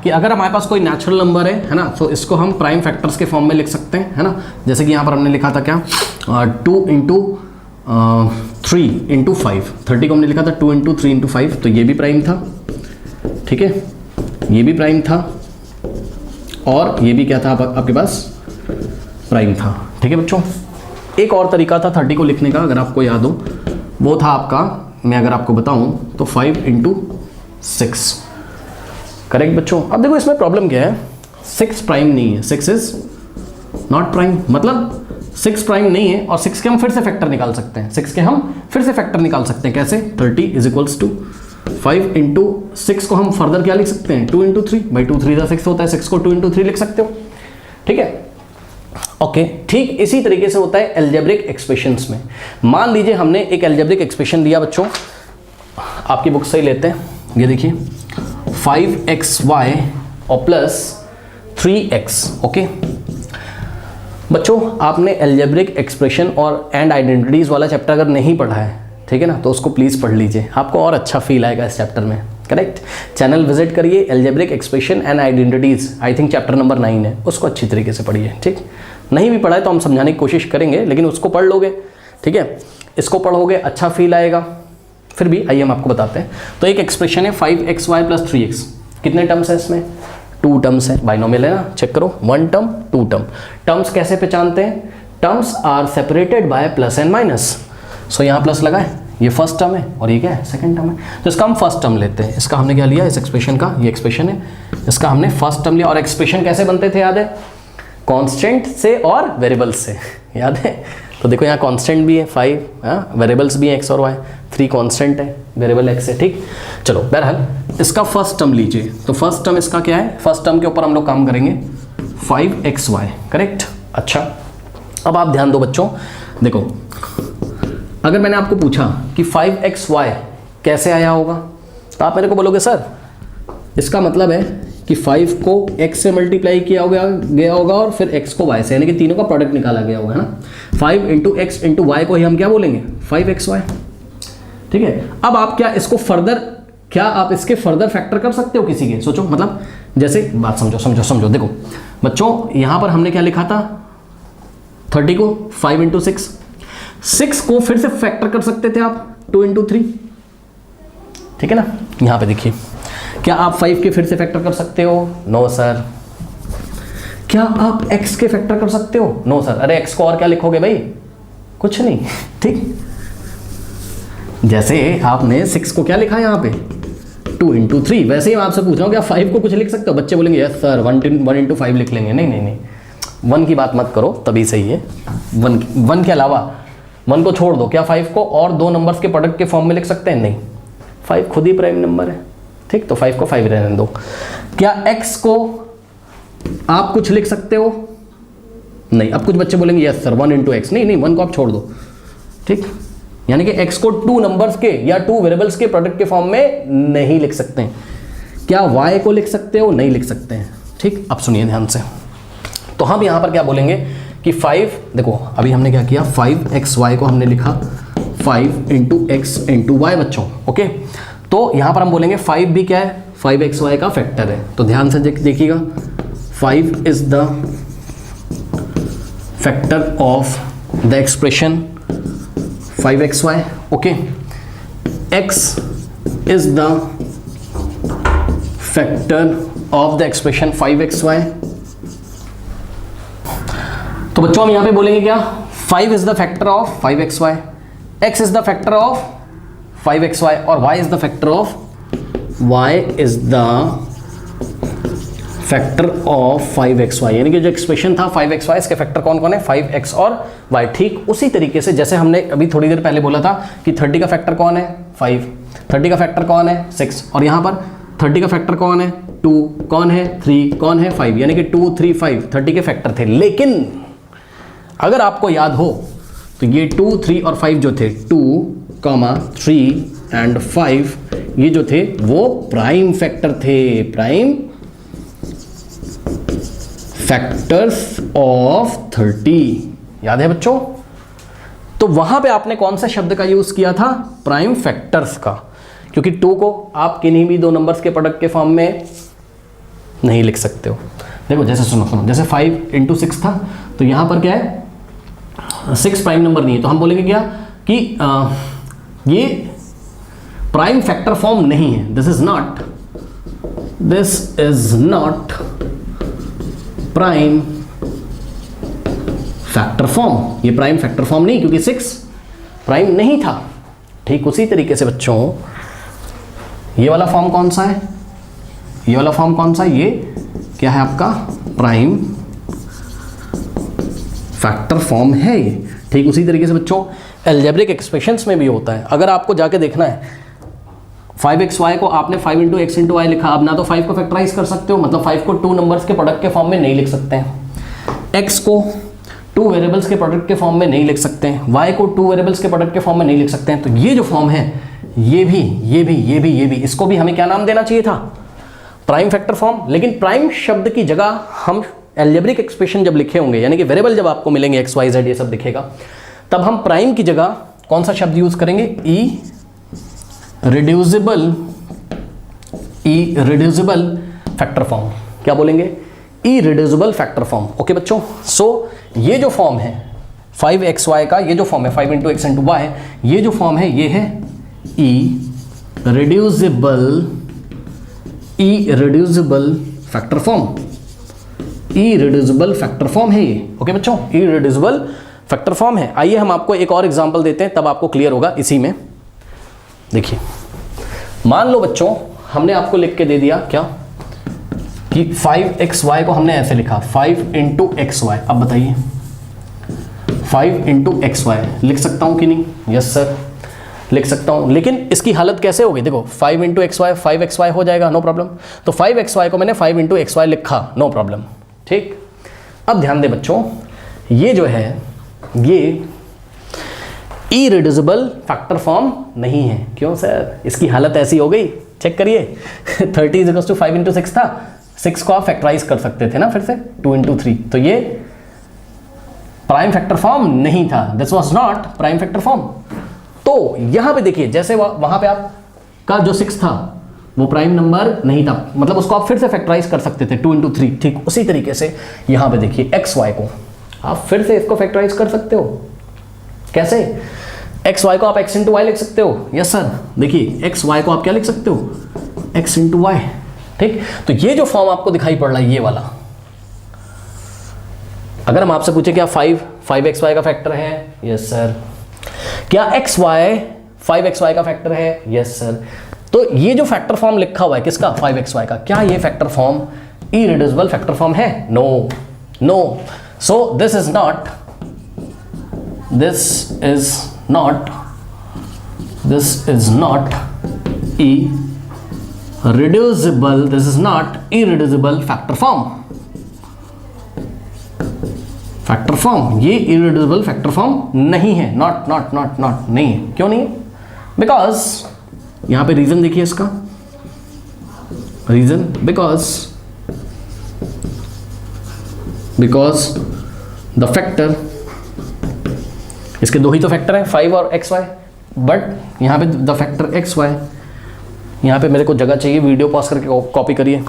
कि अगर हमारे पास कोई नेचुरल नंबर है ना, तो इसको हम प्राइम फैक्टर्स के फॉर्म में लिख सकते हैं, है ना। जैसे कि यहाँ पर हमने लिखा था क्या, 2 इंटू 3 इंटू 5, 30 को हमने लिखा था 2 इंटू 3 इंटू 5, तो ये भी प्राइम था, ठीक है, ये भी प्राइम था, और ये भी क्या था आपके पास, प्राइम था, ठीक है बच्चों। एक और तरीका था 30 को लिखने का, अगर आपको याद हो, वो था आपका, मैं अगर आपको बताऊं तो 5 इंटू 6, करेक्ट बच्चों। अब देखो इसमें प्रॉब्लम क्या है, 6 प्राइम नहीं है, 6 इज नॉट प्राइम, मतलब 6 प्राइम नहीं है, और 6 के हम फिर से फैक्टर निकाल सकते हैं, 6 के हम फिर से फैक्टर निकाल सकते हैं, कैसे, 30 इज इक्वल्स टू 5 इंटू 6 को हम फर्दर क्या लिख सकते हैं, 2 इंटू 3, भाई 2 3 6 होता है, 6 को 2 इंटू 3 लिख सकते हो, ठीक है, ओके। ठीक इसी तरीके से होता है एल्जेब्रिक एक्सप्रेशंस में। मान लीजिए हमने एक एल्जेब्रिक एक्सप्रेशन दिया बच्चों, आपकी बुक से ही लेते हैं, ये देखिए 5xy और प्लस 3x, ओके। बच्चों आपने एल्जेब्रिक एक्सप्रेशन और एंड आइडेंटिटीज वाला चैप्टर अगर नहीं पढ़ा है, ठीक है ना, तो उसको प्लीज़ पढ़ लीजिए, आपको और अच्छा फील आएगा इस चैप्टर में, करेक्ट। चैनल विजिट करिए, algebraic expression and identities, I think chapter number 9 है, उसको अच्छी तरीके से पढ़िए, ठीक। नहीं भी पढ़ा है तो हम समझाने की कोशिश करेंगे, लेकिन उसको पढ़ लोगे, ठीक है, इसको पढ़ोगे अच्छा फील आएगा। फिर भी आइए हम आपको बताते हैं। तो एक एक्सप्रेशन है 5xy प्लस 3x, कितने टर्म्स है इसमें, 2 टर्म्स है, बाइनोमियल है ना, चेक करो, 1 टर्म 2 टर्म। टर्म्स कैसे पहचानते हैं, terms are separated by plus and minus, so यहाँ प्लस लगा है, ये फर्स्ट टर्म है और ये क्या है, सेकंड टर्म है, तो इसका हम फर्स्ट टर्म लेते हैं। इसका हमने क्या लिया, इस एक्सप्रेशन का, ये एक्सप्रेशन है, इसका हमने फर्स्ट टर्म लिया। और एक्सप्रेशन कैसे बनते थे याद है, कांस्टेंट से और वेरिएबल्स से, याद है। तो देखो यहाँ कांस्टेंट भी है 5, वेरिएबल्स भी हैं x और y, 3 कांस्टेंट है, वेरिएबल x है, ठीक। चलो बहरहाल इसका फर्स्ट टर्म लीजिए, तो फर्स्ट टर्म इसका क्या है, फर्स्ट टर्म के ऊपर हम लोग काम करेंगे, 5xy, करेक्ट। अच्छा अब आप ध्यान दो बच्चों, देखो अगर मैंने आपको पूछा कि 5xy कैसे आया होगा, तो आप मेरे को बोलोगे सर इसका मतलब है कि 5 को x से मल्टीप्लाई किया गया होगा और फिर x को y से, यानी कि तीनों का प्रोडक्ट निकाला गया होगा, है ना। 5 इंटू x इंटू वाई को ही हम क्या बोलेंगे, 5xy, ठीक है। अब आप क्या इसको फर्दर, क्या आप इसके फर्दर फैक्टर कर सकते हो किसी के, सोचो, मतलब जैसे बात समझो, देखो बच्चों यहाँ पर हमने क्या लिखा था, 30 को 5 इंटू 6 को फिर से फैक्टर कर सकते थे आप 2 इंटू 3, ठीक है ना। यहाँ पे देखिए, क्या आप 5 के फिर से फैक्टर कर सकते हो, नो सर। क्या आप x के फैक्टर कर सकते हो, नो सर। अरे x को और क्या लिखोगे भाई, कुछ नहीं, ठीक। जैसे आपने 6 को क्या लिखा है यहाँ पे, 2 इंटू 3, वैसे ही मैं आपसे पूछ रहा हूँ क्या 5 को कुछ लिख सकते हो, बच्चे बोलेंगे यस सर 1 इंटू 5 लिख लेंगे, नहीं, 1 की बात मत करो, तभी सही है, 1 के अलावा 1 को छोड़ दो, क्या 5 को और 2 नंबर्स के प्रोडक्ट के फॉर्म में लिख सकते हैं, नहीं, 5 खुद ही प्राइम नंबर है, ठीक, तो 5 को 5 रहने दो। क्या x को आप कुछ लिख सकते हो, नहीं। अब कुछ बच्चे बोलेंगे यस सर 1 इंटू एक्स, नहीं, 1 को आप छोड़ दो, ठीक। यानी कि x को 2 नंबर्स के या 2 वेरिएबल्स के प्रोडक्ट के फॉर्म में नहीं लिख सकते हैं। क्या y को लिख सकते हो, नहीं लिख सकते हैं, ठीक। अब सुनिए ध्यान से, तो हम यहाँ पर क्या बोलेंगे कि 5, देखो अभी हमने क्या किया, 5xy को हमने लिखा 5 इंटू एक्स इंटू वाई बच्चों, ओके। तो यहाँ पर हम बोलेंगे 5 भी क्या है, 5xy का फैक्टर है, तो ध्यान से देखिएगा, 5 is the factor of the expression 5xy, okay. x is the factor of the expression 5xy। तो बच्चों हम यहां पे बोलेंगे क्या, 5 is the factor of 5xy, x is the factor of 5xy और y is the factor of factor of 5xy, यानी कि जो एक्सप्रेशन था 5xy, इसके फैक्टर कौन कौन है, 5x और y। ठीक उसी तरीके से जैसे हमने अभी थोड़ी देर पहले बोला था कि 30 का फैक्टर कौन है, 5, 30 का फैक्टर कौन है, 6, और यहाँ पर 30 का फैक्टर कौन है, 2, कौन है 3, कौन है 5, यानी कि 2, 3, 5 30 के फैक्टर थे। लेकिन अगर आपको याद हो तो ये 2, 3 और 5 जो थे, 2, 3 एंड 5, ये जो थे वो प्राइम फैक्टर थे, प्राइम फैक्टर्स ऑफ 30। याद है बच्चों? तो वहां पे आपने कौन सा शब्द का यूज किया था, प्राइम फैक्टर्स का, क्योंकि 2 को आप किन्हीं भी 2 नंबर्स के प्रोडक्ट के फॉर्म में नहीं लिख सकते हो। देखो जैसे सुनो, जैसे 5 × 6 था, तो यहाँ पर क्या है, 6 प्राइम नंबर नहीं है, तो हम बोलेंगे क्या कि ये प्राइम फैक्टर फॉर्म नहीं है, this is not prime factor form, ये प्राइम फैक्टर फॉर्म नहीं, क्योंकि 6 प्राइम नहीं था। ठीक उसी तरीके से बच्चों ये वाला फॉर्म कौन सा है, ये वाला फॉर्म कौन सा है, ये क्या है आपका प्राइम फैक्टर फॉर्म है ये। ठीक उसी तरीके से बच्चों अलजेब्रिक एक्सप्रेशंस में भी होता है। अगर आपको जाके देखना है 5xy को आपने 5 × x × y लिखा, अब ना तो 5 को फैक्टराइज कर सकते हो, मतलब 5 को 2 नंबर्स के प्रोडक्ट के फॉर्म में नहीं लिख सकते हैं, x को 2 वेरिएबल्स के प्रोडक्ट के फॉर्म में नहीं लिख सकते हैं, y को 2 वेरिएबल्स के प्रोडक्ट के फॉर्म में नहीं लिख सकते हैं। तो ये जो फॉर्म है ये भी इसको भी हमें क्या नाम देना चाहिए था, प्राइम फैक्टर फॉर्म। लेकिन प्राइम शब्द की जगह हम अलजेब्रिक एक्सप्रेशन जब लिखे होंगे, यानी कि वेरिएबल जब आपको मिलेंगे x y z ये सब दिखेगा, तब हम प्राइम की जगह कौन सा शब्द यूज करेंगे, इरिड्यूसिबल फैक्टर फॉर्म। क्या बोलेंगे, इरिड्यूसिबल फैक्टर फॉर्म। ओके बच्चों, सो ये जो फॉर्म है 5xy का, ये जो फॉर्म है 5 × x × y, ये जो फॉर्म है ये है irreducible factor form, irreducible factor form है ये। ओके बच्चों, इरिड्यूसिबल फैक्टर फॉर्म है। आइए हम आपको एक और एग्जांपल देते हैं, तब आपको क्लियर होगा इसी में। देखिए मान लो बच्चों हमने आपको लिख के दे दिया क्या कि 5xy को हमने ऐसे लिखा 5 × xy। अब बताइए 5 × xy लिख सकता हूं कि नहीं, यस सर लिख सकता हूं, लेकिन इसकी हालत कैसे होगी, देखो 5 × xy 5xy हो जाएगा, नो प्रॉब्लम। तो 5xy को मैंने 5 × xy लिखा, नो प्रॉब्लम। ठीक, अब ध्यान दे बच्चों, ये जो है ये इरिड्यूसिबल फैक्टर फॉर्म नहीं है। क्यों सर, इसकी हालत ऐसी हो गई, चेक करिए 30 = 5 × 6 था, 6 को आप फैक्टराइज कर सकते थे ना फिर से 2 × 3, तो ये प्राइम फैक्टर फॉर्म नहीं था, this was not prime factor form. तो यहां पे देखिए जैसे वहां पे आपका जो 6 था वो प्राइम नंबर नहीं था, मतलब उसको आप फिर से फैक्टराइज कर सकते थे 2 × 3। ठीक उसी तरीके से यहां पे देखिए xy को आप फिर से इसको फैक्टराइज कर सकते हो। कैसे, xy को आप x × y लिख सकते हो, यस सर। देखिए xy को आप क्या लिख सकते हो, x × y। ठीक, तो ये जो फॉर्म आपको दिखाई पड़ रहा है ये वाला, अगर हम आपसे पूछे क्या 5xy का फैक्टर है, यस सर। क्या xy 5xy का फैक्टर है, यस सर। तो ये जो फैक्टर फॉर्म लिखा हुआ है किसका, 5xy का, क्या ये factor form irreducible factor form है, no no. So this is not irreducible factor form, ये इरिड्यूसिबल फैक्टर फॉर्म नहीं है, नॉट नहीं है। क्यों नहीं है, बिकॉज यहां पे रीजन देखिए इसका, रीजन बिकॉज द फैक्टर, इसके दो ही तो फैक्टर हैं 5 और xy, बट यहां पे द फैक्टर xy, यहां पे मेरे को जगह चाहिए, वीडियो पॉज करके कॉपी करिए,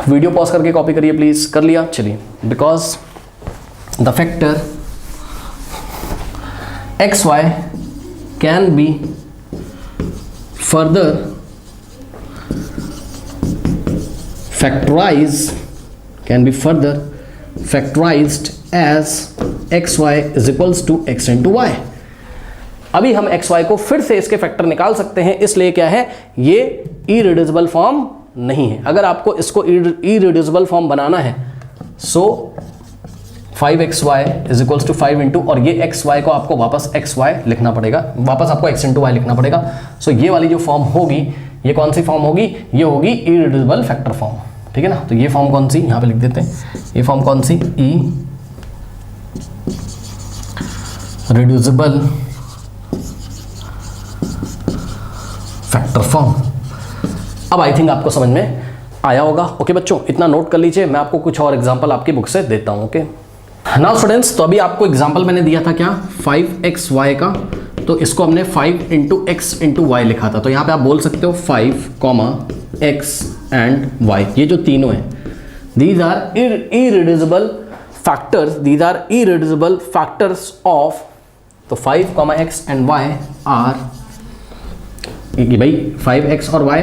वीडियो पॉज करके कॉपी करिए प्लीज, कर लिया, चलिए। Because the factor xy can be further factorized as xy is equals to x into y। अभी हम xy को फिर से इसके फैक्टर निकाल सकते हैं, इसलिए क्या है, ये इरिड्यूसिबल फॉर्म नहीं है। अगर आपको इसको इरिड्यूसिबल फॉर्म बनाना है, सो 5xy is equals to 5 into, और ये xy को आपको वापस xy लिखना पड़ेगा, वापस आपको x into y लिखना पड़ेगा। सो ये वाली जो फॉर्म होगी, ये कौन सी फॉर्म होगी, ये होगी इरिड्यूसिबल फैक्टर फॉर्म। ठीक है ना, तो ये फॉर्म कौन सी, यहाँ पे लिख देते हैं, ये फॉर्म कौन सी, इरिड्यूसिबल फैक्टर फॉर्म। अब आई थिंक आपको समझ में आया होगा। ओके बच्चों, इतना नोट कर लीजिए, मैं आपको कुछ और एग्जांपल आपकी बुक से देता हूँ। ओके नाउ स्टूडेंट्स, तो अभी आपको एग्जांपल मैंने दिया था क्या, 5xy का, तो इसको हमने 5 × x × y लिखा था। तो यहाँ पे आप बोल सकते हो 5, x एंड वाई, ये जो तीनों हैं these are irreducible factors, these are irreducible factors of, तो 5, x एंड y आर, भाई 5x और y,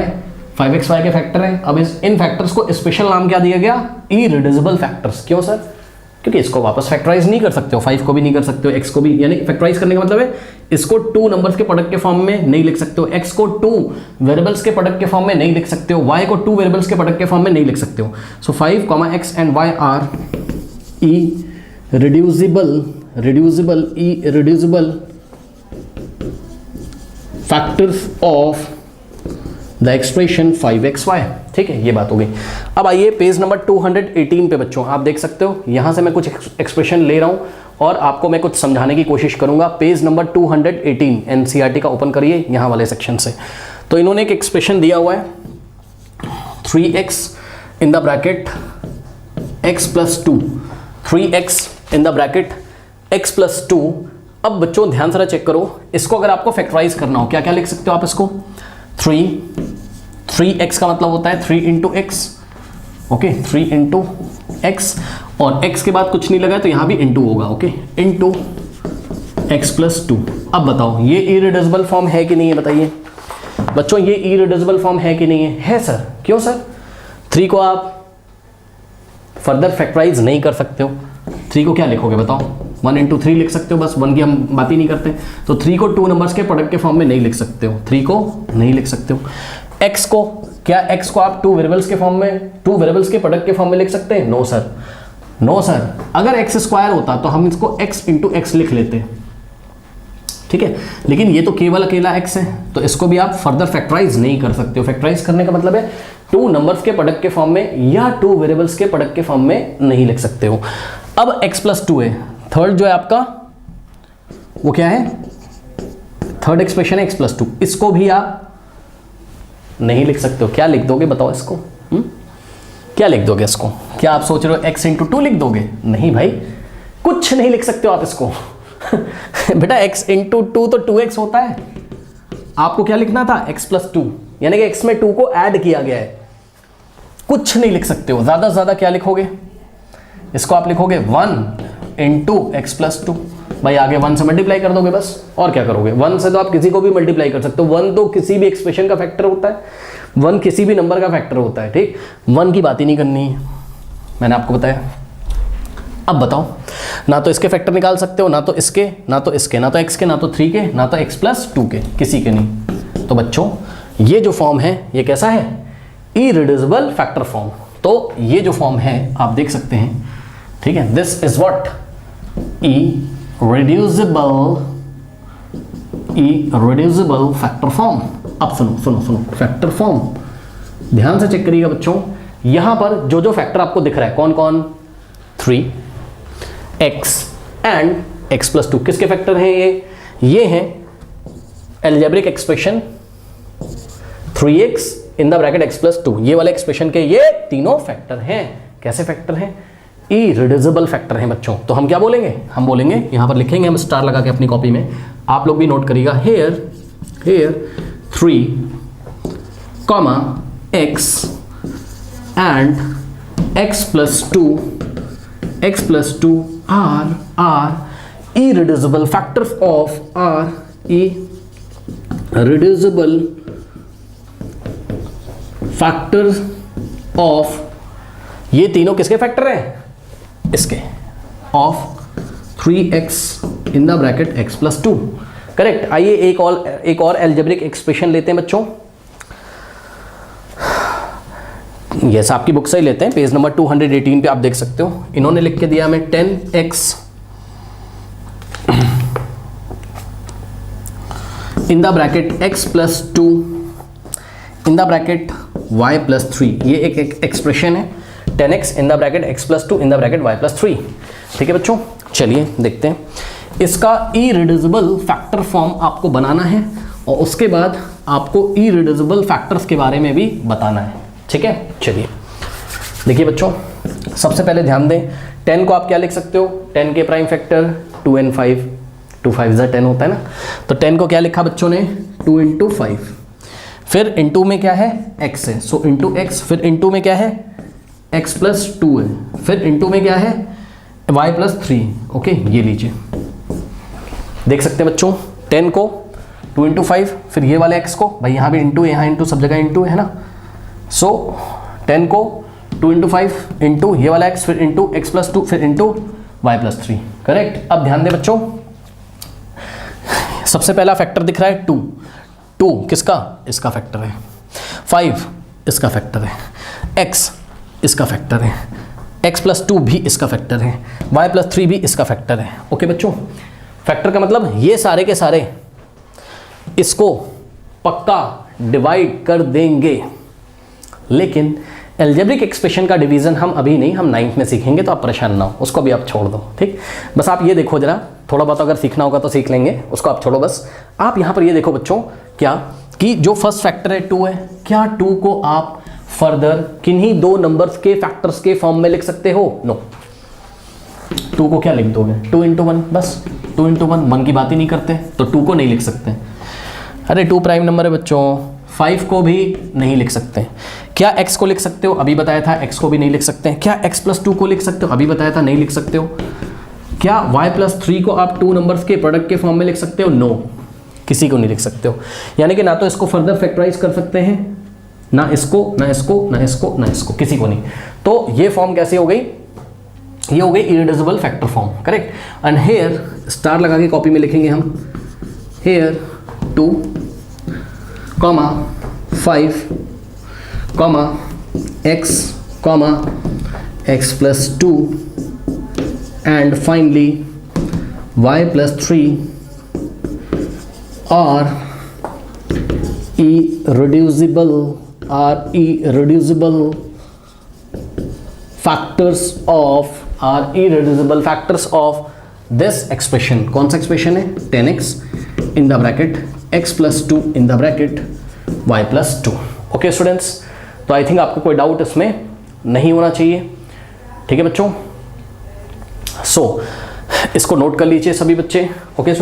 5x y के फैक्टर हैं। अब इन फैक्टर्स को स्पेशल नाम क्या दिया गया? Irreducible factors. क्यों सर? क्योंकि इसको वापस फैक्टराइज नहीं कर सकते हो, 5 को भी नहीं कर सकते हो, x को भी, यानी फैक्टराइज करने का मतलब है इसको 2 नंबर्स के प्रोडक्ट के फॉर्म में नहीं लिख सकते हो, x को 2 वेरिएबल्स के प्रोडक्ट के फॉर्म में नहीं लिख सकते हो, y को 2 वेरिएबल्स के प्रोडक्ट के फॉर्म में नहीं लिख सकते हो। So 5, x and y are irreducible factors of the expression 5xy। ठीक है, ये बात हो गई। अब आइए पेज नंबर 218 पे बच्चों, आप देख सकते हो यहां से मैं कुछ एक्सप्रेशन ले रहा हूं और आपको मैं कुछ समझाने की कोशिश करूंगा। पेज नंबर 218 एनसीईआरटी का ओपन करिए यहां वाले सेक्शन से। तो इन्होंने एक एक्सप्रेशन दिया हुआ है 3x in the bracket x + 2, 3x in the bracket x + 2। अब बच्चों ध्यान से चेक करो, इसको अगर आपको फैक्टराइज करना हो क्या क्या लिख सकते हो आप इसको? 3x का मतलब होता है 3 × x, ओके 3 × x, और x के बाद कुछ नहीं लगा तो यहां भी इंटू होगा, ओके इंटू x + 2। अब बताओ ये इरिड्यूसिबल फॉर्म है कि नहीं है? बताइए बच्चों, ये इरिड्यूसिबल फॉर्म है कि नहीं है? है सर। क्यों सर? 3 को आप फर्दर फैक्टराइज नहीं कर सकते हो। 3 को क्या लिखोगे बताओ? 1 × 3 लिख सकते हो, बस 1 की हम बात ही नहीं करते। तो 3 को 2 नंबर्स के प्रोडक्ट के फॉर्म में नहीं लिख सकते हो, 3 को नहीं लिख सकते हो। x को, क्या x को आप 2 वेरिएबल्स के फॉर्म में, 2 वेरिएबल्स के प्रोडक्ट के फॉर्म में लिख सकते हैं? No sir, no sir. अगर x² होता तो हम इसको x × x लिख लेते, ठीक है, लेकिन ये तो केवल अकेला x है, तो इसको भी आप फर्दर फैक्टराइज नहीं कर सकते हो। फैक्टराइज करने का मतलब है 2 नंबर्स के प्रोडक्ट के फॉर्म में या 2 वेरिएबल्स के प्रोडक्ट के फॉर्म में नहीं लिख सकते हो। अब x + 2 है, थर्ड जो है आपका वो क्या है? थर्ड एक्सप्रेशन है x + 2, इसको भी आप नहीं लिख सकते हो। क्या लिख दोगे बताओ इसको? क्या लिख दोगे इसको? क्या आप सोच रहे हो x × 2 लिख दोगे? नहीं भाई, कुछ नहीं लिख सकते हो आप इसको। बेटा x × 2 तो 2x होता है, आपको क्या लिखना था? x + 2, यानी कि x में 2 को ऐड किया गया है। कुछ नहीं लिख सकते हो। ज्यादा से ज्यादा क्या लिखोगे? इसको आप लिखोगे 1 × x + 2। भाई आगे 1 से मल्टीप्लाई कर दोगे बस, और क्या करोगे? 1 से तो आप किसी को भी मल्टीप्लाई कर सकते हो। 1 तो किसी भी एक्सप्रेशन का फैक्टर होता है, 1 किसी भी नंबर का फैक्टर होता है, ठीक। 1 की बात ही नहीं करनी है, मैंने आपको बताया। अब बताओ, ना तो इसके फैक्टर निकाल सकते हो, ना तो इसके, ना तो इसके, ना तो x के, ना तो 3 के, ना तो x + 2 के, किसी के नहीं। तो बच्चों ये जो फॉर्म है ये कैसा है? Irreducible factor form. तो ये जो फॉर्म है आप देख सकते हैं, ठीक है, this is what? Irreducible factor form. अब सुनो सुनो सुनो, फैक्टर फॉर्म ध्यान से चेक करिएगा बच्चों। यहां पर जो जो फैक्टर आपको दिख रहा है कौन कौन? 3x एंड x + 2 किसके फैक्टर हैं? ये हैं algebraic expression 3x in the bracket x + 2, ये वाले एक्सप्रेशन के ये तीनों फैक्टर हैं। कैसे फैक्टर हैं? इरिड्यूसिबल फैक्टर हैं बच्चों। तो हम क्या बोलेंगे? हम बोलेंगे, यहां पर लिखेंगे हम स्टार लगा के अपनी कॉपी में, आप लोग भी नोट करिएगा। Here 3, x and x + 2 are irreducible factors of ये तीनों किसके फैक्टर हैं? इसके, of 3x in the bracket x + 2। Correct. आइए एक और एल्जेब्रिक एक्सप्रेशन लेते हैं बच्चों। यस, आपकी बुक से ही लेते हैं, पेज नंबर 218 पे आप देख सकते हो। इन्होंने लिख के दिया हमें 10x in the bracket x + 2 in the bracket y + 3। ये एक एक्सप्रेशन है, 10x in the bracket x + 2 in the bracket y + 3। ठीक है बच्चों, चलिए देखते हैं। इसका इरिड्यूसिबल फैक्टर फॉर्म आपको बनाना है और उसके बाद आपको इरिड्यूसिबल फैक्टर्स के बारे में भी बताना है। ठीक है, चलिए देखिए बच्चों, सबसे पहले ध्यान दें, 10 को आप क्या लिख सकते हो? 10 के प्राइम फैक्टर 2 and 5, 2 5 10 होता है ना। तो 10 को क्या लिखा बच्चों ने? 2 × 5। फिर इंटू में क्या है, x है, सो इंटू एक्स, फिर इंटू में क्या है, x प्लस 2 है, फिर इंटू में क्या है, y प्लस 3। ओके, ये लीजिए, देख सकते हैं बच्चों, 10 को 2 इंटू 5, फिर ये वाले x को, भाई यहाँ भी इंटू, यहाँ इंटू, सब जगह इंटू है ना, सो 10 को 2 इंटू 5 इंटू ये वाला x, फिर इंटू x प्लस 2, फिर इंटू y प्लस 3। करेक्ट। अब ध्यान दें बच्चों, सबसे पहला फैक्टर दिख रहा है 2, 2 किसका, इसका फैक्टर है, 5 इसका फैक्टर है, x इसका फैक्टर है, x प्लस 2 भी इसका फैक्टर है, y प्लस 3 भी इसका फैक्टर है। ओके बच्चों, फैक्टर का मतलब ये सारे के सारे इसको पक्का डिवाइड कर देंगे, लेकिन एल्जेब्रिक एक्सप्रेशन का डिवीजन हम अभी नहीं, हम 9th में सीखेंगे, तो आप परेशान ना हो, उसको भी आप छोड़ दो। ठीक, बस आप ये देखो जरा, थोड़ा बहुत अगर सीखना होगा तो सीख लेंगे, उसको आप छोड़ो। बस आप यहाँ पर ये देखो बच्चों, क्या कि जो फर्स्ट फैक्टर है 2 है, क्या 2 को आप फर्दर किन्हीं दो नंबर्स के फैक्टर्स के फॉर्म में लिख सकते हो? नो। 2 को क्या लिख दोगे, 2 इंटू 1, बस 2 इंटू 1, 1 की बात ही नहीं करते, तो 2 को नहीं लिख सकते। अरे 2 प्राइम नंबर है बच्चों, 5 को भी नहीं लिख सकते। क्या x को लिख सकते हो? अभी बताया था x को भी नहीं लिख सकते। क्या x प्लस 2 को लिख सकते हो? अभी बताया था नहीं लिख सकते हो। क्या y प्लस 3 को आप 2 नंबर्स के प्रोडक्ट के फॉर्म में लिख सकते हो? नो, किसी को नहीं लिख सकते हो। यानी कि ना तो इसको फर्दर फैक्टराइज कर सकते हैं, ना इसको, ना इसको, ना इसको, ना इसको, किसी को नहीं। तो ये फॉर्म कैसे हो गई? ये हो गई irreducible factor form. Correct. And here star लगा के कॉपी में लिखेंगे हम, here 2, 5, x plus 2 and finally y plus 3 are irreducible factors of this expression। कौन सा एक्सप्रेशन है? 10x in the bracket x plus 2 in the bracket y plus 2। Okay students, तो I think आपको कोई डाउट इसमें नहीं होना चाहिए। ठीक है बच्चों, सो इसको नोट कर लीजिए सभी बच्चे। Okay student.